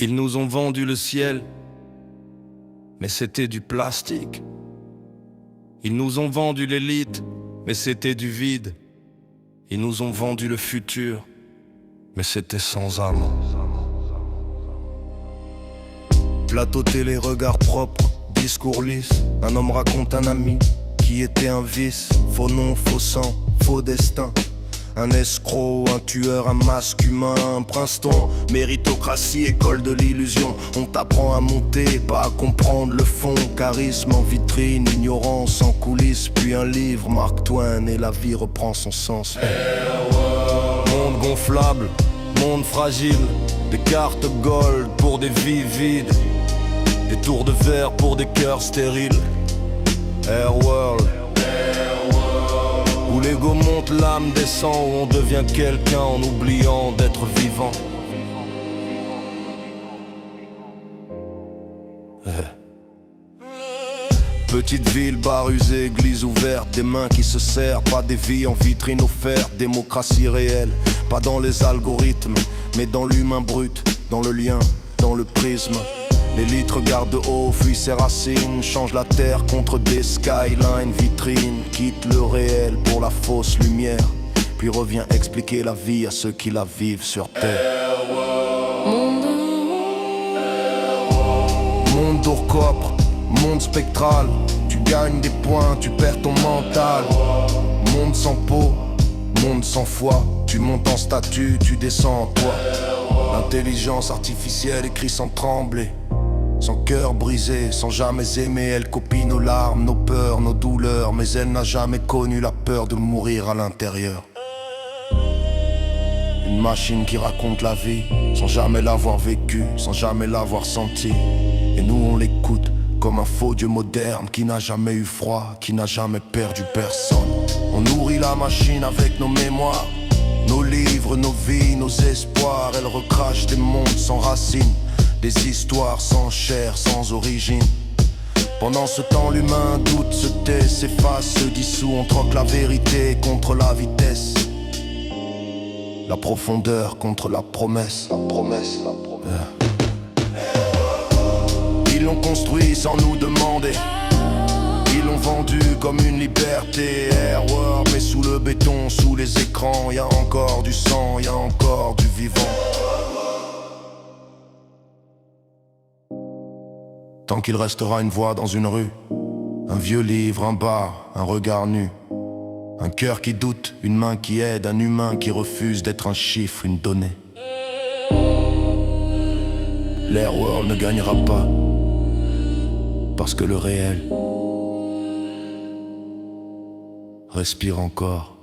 Ils nous ont vendu le ciel, mais c'était du plastique. Ils nous ont vendu l'élite, mais c'était du vide. Ils nous ont vendu le futur, mais c'était sans âme. Plateau télé, regard propre, discours lisse. Un homme raconte un ami qui était un vice. Faux nom, faux sang, faux destin. Un escroc, un tueur, un masque humain, un Princeton. Méritocratie, école de l'illusion. On t'apprend à monter, pas à comprendre le fond. Charisme en vitrine, ignorance en coulisses. Puis un livre, Mark Twain, et la vie reprend son sens. Monde gonflable, monde fragile. Des cartes gold pour des vies vides. Des tours de verre pour des cœurs stériles. Airworld, où l'ego monte, l'âme descend, où on devient quelqu'un en oubliant d'être vivant. Petite ville, bar usé, église ouverte, des mains qui se serrent, pas des vies en vitrine offerte. Démocratie réelle, pas dans les algorithmes, mais dans l'humain brut, dans le lien, dans le prisme. L'élite regarde de haut, fuit ses racines, change la terre contre des skylines, vitrines, quitte le réel pour la fausse lumière, puis revient expliquer la vie à ceux qui la vivent sur terre. Monde d'Orcopre, monde spectral, tu gagnes des points, tu perds ton mental. Monde sans peau, monde sans foi, tu montes en statut, tu descends en toi. L'intelligence artificielle écrit sans trembler, sans cœur brisé, sans jamais aimer. Elle copie nos larmes, nos peurs, nos douleurs, mais elle n'a jamais connu la peur de mourir à l'intérieur. Une machine qui raconte la vie, sans jamais l'avoir vécue, sans jamais l'avoir sentie. Et nous on l'écoute comme un faux dieu moderne qui n'a jamais eu froid, qui n'a jamais perdu personne. On nourrit la machine avec nos mémoires, nos livres, nos vies, nos espoirs. Elle recrache des mondes sans racines, des histoires sans chair, sans origine. Pendant ce temps l'humain doute, se tait, s'efface, se dissout. On troque la vérité contre la vitesse, la profondeur contre la promesse. Ils l'ont construit sans nous demander, ils l'ont vendu comme une liberté. Airworld, mais sous le béton, sous les écrans, y a encore du sang, y a encore du vivant. Tant qu'il restera une voix dans une rue, un vieux livre, un bar, un regard nu, un cœur qui doute, une main qui aide, un humain qui refuse d'être un chiffre, une donnée. L'Airworld ne gagnera pas, parce que le réel respire encore.